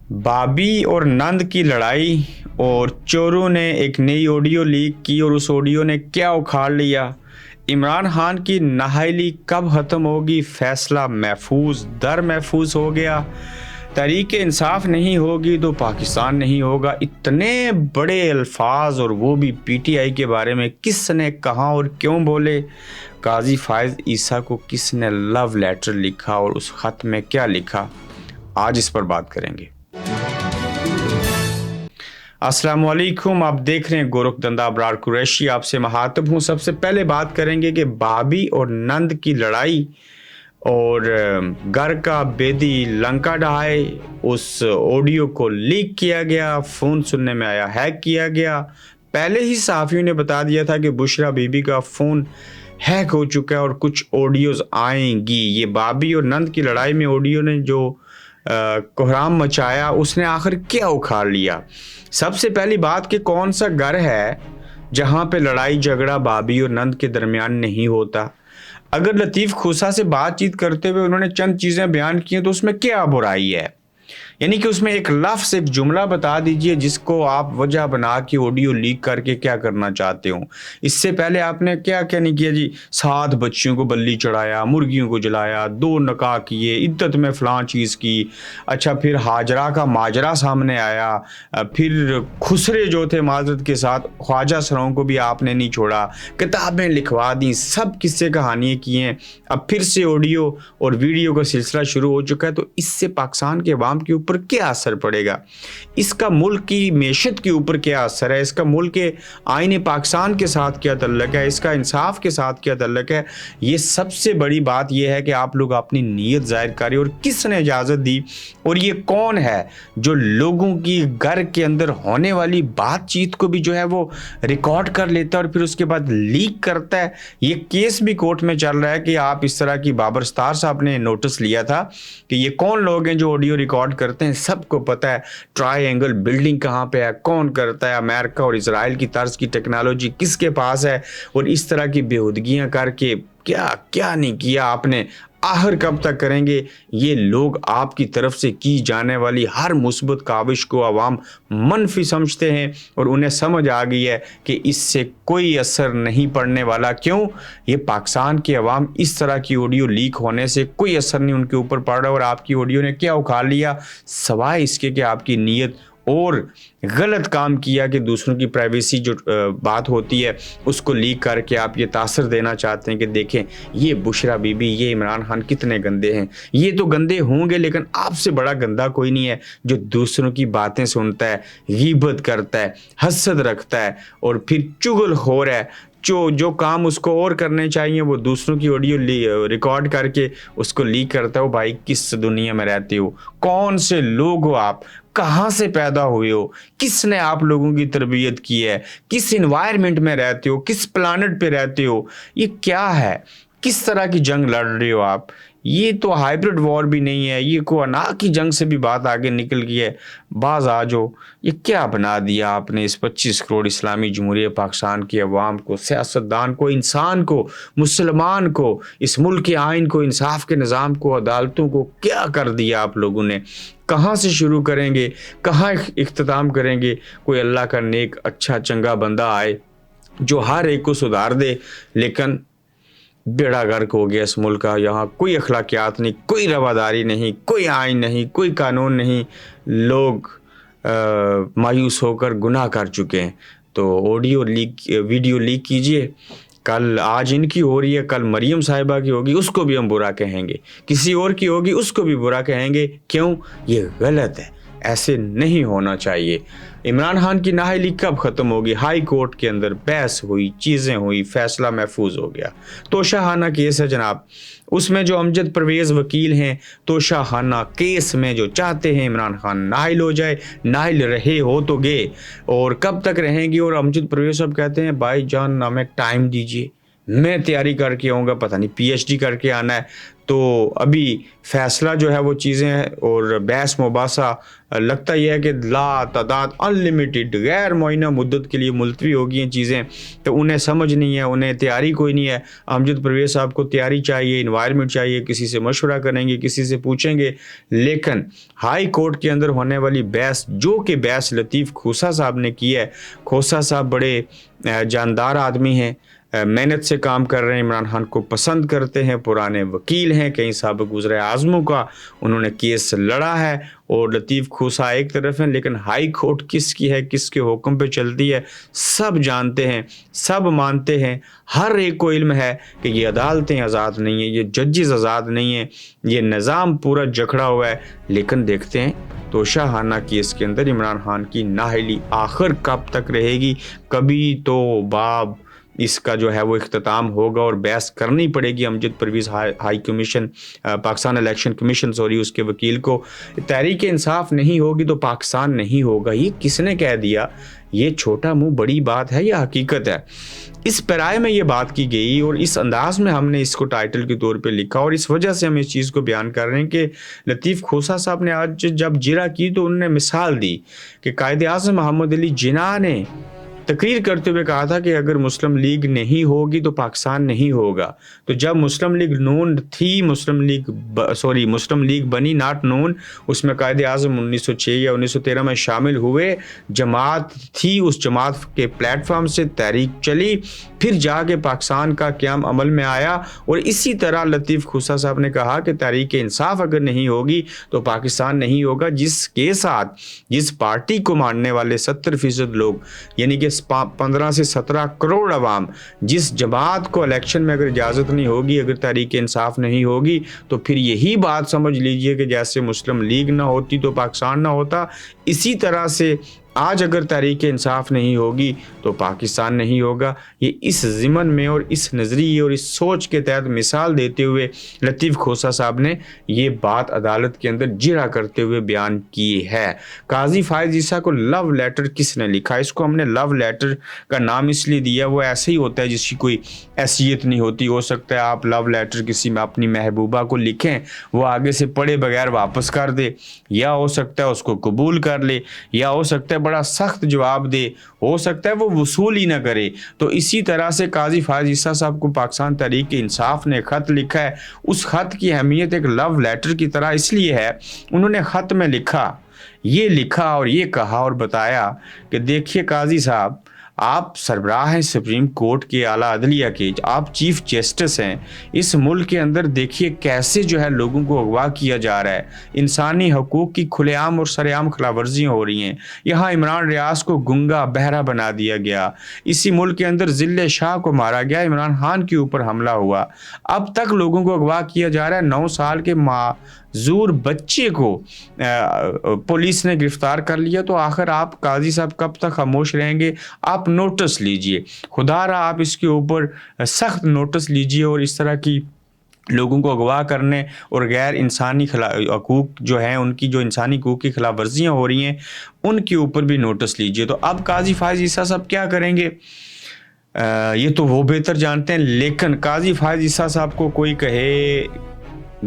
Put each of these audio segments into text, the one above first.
बॉबी और नंद की लड़ाई और चोरों ने एक नई ऑडियो लीक की और उस ऑडियो ने क्या उखाड़ लिया। इमरान खान की नाअहली कब ख़त्म होगी, फैसला महफूज दर महफूज हो गया। तहरीक इंसाफ नहीं होगी तो पाकिस्तान नहीं होगा। इतने बड़े अल्फाज और वो भी पीटीआई के बारे में किसने कहा और क्यों बोले। काजी फायज ईसा को किसने लव लेटर लिखा और उस ख़त में क्या लिखा, आज इस पर बात करेंगे। अस्सलाम वालेकुम, आप देख रहे हैं गोरख धंधा अबरार कुरैशी, आपसे महातब हूँ। सबसे पहले बात करेंगे कि बॉबी और नंद की लड़ाई और घर का बेदी लंका ढहाए, उस ऑडियो को लीक किया गया, फ़ोन सुनने में आया हैक किया गया। पहले ही सहाफ़ियों ने बता दिया था कि बुशरा बीबी का फ़ोन हैक हो चुका है और कुछ ऑडियोज़ आएंगी। ये बॉबी और नंद की लड़ाई में ऑडियो ने जो कोहराम मचाया, उसने आखिर क्या उखाड़ लिया। सबसे पहली बात कि कौन सा घर है जहां पे लड़ाई झगड़ा बॉबी और नंद के दरमियान नहीं होता। अगर लतीफ़ खोसा से बातचीत करते हुए उन्होंने चंद चीज़ें बयान की हैं तो उसमें क्या बुराई है। यानी कि उसमें एक लफ्ज़, एक जुमला बता दीजिए जिसको आप वजह बना के ऑडियो लीक करके क्या करना चाहते हो। इससे पहले आपने क्या क्या नहीं किया जी। 7 बच्चियों को बल्ली चढ़ाया, मुर्गियों को जलाया, 2 निकाह किए, इद्दत में फ़लाँ चीज़ की। अच्छा, फिर हाजरा का माजरा सामने आया, फिर खुसरे जो थे माजरत के साथ ख्वाजा सराओं को भी आपने नहीं छोड़ा, किताबें लिखवा दी, सब किस्से कहानियाँ की हैं। अब फिर से ऑडियो और वीडियो का सिलसिला शुरू हो चुका है। तो इससे पाकिस्तान के अवाम के ऊपर क्या असर पड़ेगा, इसका मुल्क की मेशत के ऊपर क्या असर है, इसका मुल्क के आईने पाकिस्तान के साथ क्या तल्लक है, इसका इंसाफ के साथ क्या तल्लक है। ये सबसे बड़ी बात यह है कि आप लोग अपनी नीयत जाहिर करें और किसने इजाज़त दी और ये कौन है जो लोगों की घर के अंदर होने वाली बातचीत को भी जो है वो रिकॉर्ड कर लेता है और फिर उसके बाद लीक करता है। ये केस भी कोर्ट में चल रहा है कि आप इस तरह की बाबर स्टार साहब ने नोटिस लिया था कि ये कौन लोग हैं जो ऑडियो रिकॉर्ड करते हैं। सबको पता है ट्रायंगल बिल्डिंग कहाँ पे है, कौन करता है, अमेरिका और इजराइल की तर्ज की टेक्नोलॉजी किसके पास है। और इस तरह की बेहुदगियां करके क्या क्या नहीं किया आपने, आखिर कब तक करेंगे। ये लोग आपकी तरफ से की जाने वाली हर मुस्बत काविश को अवाम मनफी समझते हैं और उन्हें समझ आ गई है कि इससे कोई असर नहीं पड़ने वाला। क्यों? ये पाकिस्तान के अवाम इस तरह की ऑडियो लीक होने से कोई असर नहीं उनके ऊपर पड़ रहा। और आपकी ऑडियो ने क्या उखाड़ लिया, सवाए इसके कि आपकी नीयत और गलत काम किया कि दूसरों की प्राइवेसी जो बात होती है उसको लीक करके आप ये तासर देना चाहते हैं कि देखें ये बुशरा बीबी, ये इमरान खान कितने गंदे हैं। ये तो गंदे होंगे लेकिन आपसे बड़ा गंदा कोई नहीं है जो दूसरों की बातें सुनता है, गीबत करता है, हसद रखता है और फिर चुगलखोर है। जो काम उसको और करने चाहिए वो दूसरों की ऑडियो रिकॉर्ड करके उसको लीक करता है। भाई किस दुनिया में रहते हो, कौन से लोग हो आप, कहाँ से पैदा हुए हो, किसने आप लोगों की तरबियत की है, किस इन्वायरमेंट में रहते हो, किस प्लानट पे रहते हो, ये क्या है, किस तरह की जंग लड़ रहे हो आप। ये तो हाइब्रिड वॉर भी नहीं है, ये को अना की जंग से भी बात आगे निकल गई है। बाज आ जाओ, ये क्या बना दिया आपने इस 25 करोड़ इस्लामी जमहूरिया पाकिस्तान के अवाम को, सियासतदान को, इंसान को, मुसलमान को, इस मुल्क के आइन को, इंसाफ के निज़ाम को, अदालतों को क्या कर दिया आप लोगों ने। कहाँ से शुरू करेंगे, कहाँ इख्तिताम करेंगे। कोई अल्लाह का नेक अच्छा चंगा बंदा आए जो हर एक को सुधार दे, लेकिन बेड़ा गर्क हो गया इस मुल्क का। यहाँ कोई अखलाकियात नहीं, कोई रवादारी नहीं, कोई आइन नहीं, कोई कानून नहीं। लोग मायूस होकर गुनाह कर चुके हैं। तो ऑडियो लीक, वीडियो लीक कीजिए, कल आज इनकी हो रही है, कल मरियम साहिबा की होगी, उसको भी हम बुरा कहेंगे, किसी और की होगी उसको भी बुरा कहेंगे। क्यों? ये गलत है, ऐसे नहीं होना चाहिए। इमरान खान की नाअहली कब ख़त्म होगी? हाई कोर्ट के अंदर बहस हुई, चीज़ें हुई, फैसला महफूज हो गया। तोशाखाना केस है जनाब, उसमें जो अमजद परवेज़ वकील हैं, तोशाखाना केस में जो चाहते हैं इमरान खान नाअहल हो जाए, नाअहल रहे हो तो गए, और कब तक रहेंगी। और अमजद परवेज़ साहब कहते हैं भाई जान हमें टाइम दीजिए, मैं तैयारी करके आऊँगा, पता नहीं PhD करके आना है। تو ابھی فیصلہ جو ہے وہ چیزیں ہیں اور بحث مباحثہ لگتا یہ ہے کہ لا تعداد انلمیٹڈ غیر معینہ مدت کے لیے ملتوی ہو گئی ہیں چیزیں، تو انہیں سمجھ نہیں ہے، انہیں تیاری کوئی نہیں ہے۔ امجد پرویز صاحب کو تیاری چاہیے، انوائرمنٹ چاہیے، کسی سے مشورہ کریں گے، کسی سے پوچھیں گے، لیکن ہائی کورٹ کے اندر ہونے والی بحث جو کہ بحث لطیف کھوسا صاحب نے کی ہے، کھوسا صاحب بڑے جاندار آدمی ہیں، محنت سے کام کر رہے ہیں، عمران خان کو پسند کرتے ہیں، پرانے وکیل ہیں، کئی سابق وزرائے اعظموں کا انہوں نے کیس لڑا ہے، اور لطیف کھوسا ایک طرف ہیں، لیکن ہائی کورٹ کس کی ہے، کس کے حکم پہ چلتی ہے، سب جانتے ہیں، سب مانتے ہیں، ہر ایک کو علم ہے کہ یہ عدالتیں آزاد نہیں ہیں، یہ ججز آزاد نہیں ہیں، یہ نظام پورا جکڑا ہوا ہے۔ لیکن دیکھتے ہیں توشہ خانہ کیس کے اندر عمران خان کی نااہلی آخر کب تک رہے گی، کبھی تو باب اس کا جو ہے وہ اختتام ہوگا اور بحث کرنی پڑے گی Amjad Parvez high commission, Pakistan election commission اس کے وکیل کو۔ تحریک انصاف نہیں ہوگی تو پاکستان نہیں ہوگا، یہ کس نے کہہ دیا؟ یہ چھوٹا منہ بڑی بات ہے یا حقیقت ہے؟ اس پیرائے میں یہ بات کی گئی اور اس انداز میں ہم نے اس کو ٹائٹل کے طور پہ لکھا، اور اس وجہ سے ہم اس چیز کو بیان کر رہے ہیں کہ لطیف کھوسا صاحب نے آج جب جرا کی تو انہوں نے مثال دی کہ قائد اعظم محمد علی جناح نے تقریر کرتے ہوئے کہا تھا کہ اگر مسلم لیگ نہیں ہوگی تو پاکستان نہیں ہوگا۔ تو جب مسلم لیگ نون تھی، مسلم لیگ بنی ناٹ نون، اس میں قائد اعظم 1906 یا 1913 میں شامل ہوئے، جماعت تھی، اس جماعت کے پلیٹ فارم سے تحریک چلی، پھر جا کے پاکستان کا قیام عمل میں آیا۔ اور اسی طرح لطیف کھوسا صاحب نے کہا کہ تحریک انصاف اگر نہیں ہوگی تو پاکستان نہیں ہوگا، جس کے ساتھ جس پارٹی کو ماننے والے 70% لوگ، یعنی کہ 15 سے 17 کروڑ عوام، جس جماعت کو الیکشن میں اگر اجازت نہیں ہوگی، اگر تحریک انصاف نہیں ہوگی، تو پھر یہی بات سمجھ لیجئے کہ جیسے مسلم لیگ نہ ہوتی تو پاکستان نہ ہوتا، اسی طرح سے آج اگر تحریک انصاف نہیں ہوگی تو پاکستان نہیں ہوگا۔ یہ اس ضمن میں اور اس نظریے اور اس سوچ کے تحت مثال دیتے ہوئے لطیف کھوسا صاحب نے یہ بات عدالت کے اندر جرا کرتے ہوئے بیان کی ہے۔ قاضی فائز عیسیٰ کو لو لیٹر کس نے لکھا؟ اس کو ہم نے لو لیٹر کا نام اس لیے دیا، وہ ایسے ہی ہوتا ہے جس کی کوئی حیثیت نہیں ہوتی۔ ہو سکتا ہے آپ لو لیٹر کسی میں اپنی محبوبہ کو لکھیں، وہ آگے سے پڑھے بغیر واپس کر دے، یا ہو سکتا ہے اس کو قبول کر لے، یا ہو سکتا ہے بڑا سخت جواب دے، ہو سکتا ہے وہ وصول ہی نہ کرے۔ تو اسی طرح سے قاضی فائز عیسیٰ صاحب کو پاکستان تحریک انصاف نے خط لکھا ہے، اس خط کی اہمیت ایک لو لیٹر کی طرح اس لیے ہے، انہوں نے خط میں لکھا اور یہ کہا اور بتایا کہ دیکھیے قاضی صاحب، آپ سربراہ ہیں سپریم کورٹ کے، اعلیٰ عدلیہ کے، آپ چیف جسٹس ہیں، اس ملک کے اندر دیکھیے کیسے جو ہے لوگوں کو اغوا کیا جا رہا ہے، انسانی حقوق کی کھلے عام اور سرے عام خلاف ورزیاں ہو رہی ہیں، یہاں عمران ریاض کو گنگا بہرا بنا دیا گیا، اسی ملک کے اندر ذل شاہ کو مارا گیا، عمران خان کے اوپر حملہ ہوا، اب تک لوگوں کو اغوا کیا جا رہا ہے، 9 سال کے معذور بچے کو پولیس نے گرفتار کر لیا۔ تو آخر آپ قاضی صاحب کب تک خاموش رہیں گے؟ آپ نوٹس لیجئے، خدا را آپ اس کے اوپر سخت نوٹس لیجئے، اور اس طرح کی لوگوں کو اغوا کرنے اور غیر انسانی حقوق جو ہیں، ان کی جو انسانی حقوق کی خلاف ورزیاں ہو رہی ہیں، ان کے اوپر بھی نوٹس لیجئے۔ تو اب قاضی فائز عیسیٰ صاحب کیا کریں گے یہ تو وہ بہتر جانتے ہیں، لیکن قاضی فائز عیسیٰ صاحب کو کوئی کہے،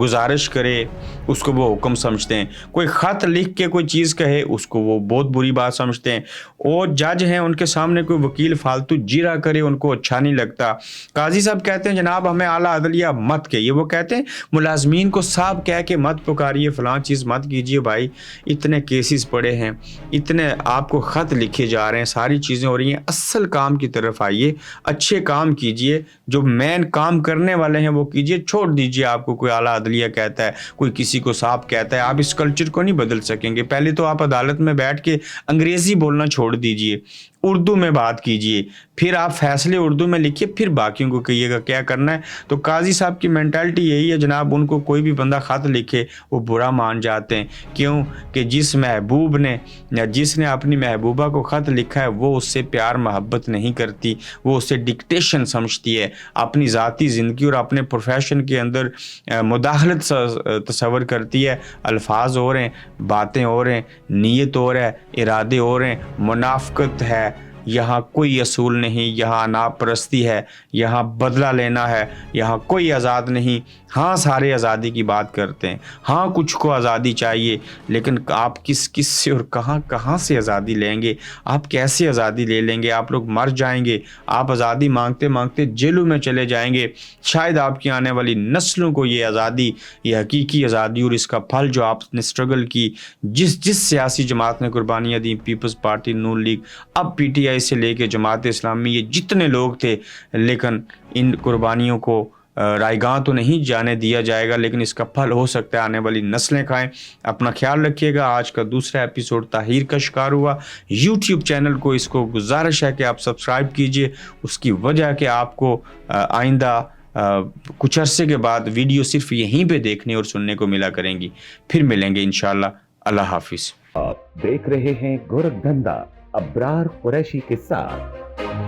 گزارش کرے، اس کو وہ حکم سمجھتے ہیں، کوئی خط لکھ کے کوئی چیز کہے اس کو وہ بہت بری بات سمجھتے ہیں، اور جج ہیں ان کے سامنے کوئی وکیل فالتو جیرا کرے ان کو اچھا نہیں لگتا۔ قاضی صاحب کہتے ہیں جناب ہمیں اعلیٰ عدلیہ مت کہیے، وہ کہتے ہیں ملازمین کو صاحب کہہ کے مت پکاریے، فلاں چیز مت کیجیے۔ بھائی اتنے کیسز پڑے ہیں، اتنے آپ کو خط لکھے جا رہے ہیں، ساری چیزیں ہو رہی ہیں، اصل کام کی طرف آئیے، اچھے کام کیجیے، جو مین کام کرنے والے ہیں وہ کیجیے، چھوڑ دیجیے آپ کو کوئی اعلیٰ عدلیہ کہتا ہے، کوئی کسی کو صاحب کہتا ہے، آپ اس کلچر کو نہیں بدل سکیں گے۔ پہلے تو آپ عدالت میں بیٹھ کے انگریزی بولنا چھوڑ دیجیے، اردو میں بات کیجیے، پھر آپ فیصلے اردو میں لکھیے، پھر باقیوں کو کہیے گا کیا کرنا ہے۔ تو قاضی صاحب کی مینٹالٹی یہی ہے جناب، ان کو کوئی بھی بندہ خط لکھے وہ برا مان جاتے ہیں، کیوں کہ جس محبوب نے یا جس نے اپنی محبوبہ کو خط لکھا ہے وہ اس سے پیار محبت نہیں کرتی، وہ اسے ڈکٹیشن سمجھتی ہے، اپنی ذاتی زندگی اور اپنے پروفیشن کے اندر مداخلت تصور کرتی ہے، الفاظ ہو رہے ہیں، باتیں ہو رہے ہیں، نیت ہو رہا ہے، ارادے ہو رہے ہیں، منافقت ہے، यहाँ कोई असूल नहीं, यहाँ अनाप परस्ती है, यहाँ बदला लेना है, यहाँ कोई आज़ाद नहीं। हाँ, सारे आज़ादी की बात करते हैं, हाँ कुछ को आज़ादी चाहिए, लेकिन आप किस किस से और कहाँ कहाँ से आज़ादी लेंगे? आप कैसे आज़ादी ले लेंगे? आप लोग मर जाएंगे, आप आज़ादी मांगते मांगते जेलों में चले जाएंगे। शायद आपकी आने वाली नस्लों को ये आज़ादी, ये हकीकी आज़ादी और इसका फल जो आपने स्ट्रगल की, जिस जिस सियासी जमात ने कुर्बानियाँ दी, पीपल्स पार्टी, नून लीग, अब PTI से लेके जमात इस्लामी, ये जितने लोग थे, लेकिन इन कुर्बानियों को रायगां तो नहीं जाने दिया जाएगा, लेकिन इसका फल हो सकता है आने वाली नस्लें खाएं। अपना ख्याल रखिएगा। आज का दूसरा एपिसोड ताहिर का शिकार हुआ। यूट्यूब चैनल को इसको गुजारिश है कि आप सब्सक्राइब कीजिए, उसकी वजह कि आपको आइंदा कुछ अरसे के बाद वीडियो सिर्फ यहीं पे देखने और सुनने को मिला करेंगी। फिर मिलेंगे इंशाल्लाह। अल्लाह हाफिज। आप देख रहे हैं गोरखधंधा अब्रार कुरैशी के साथ।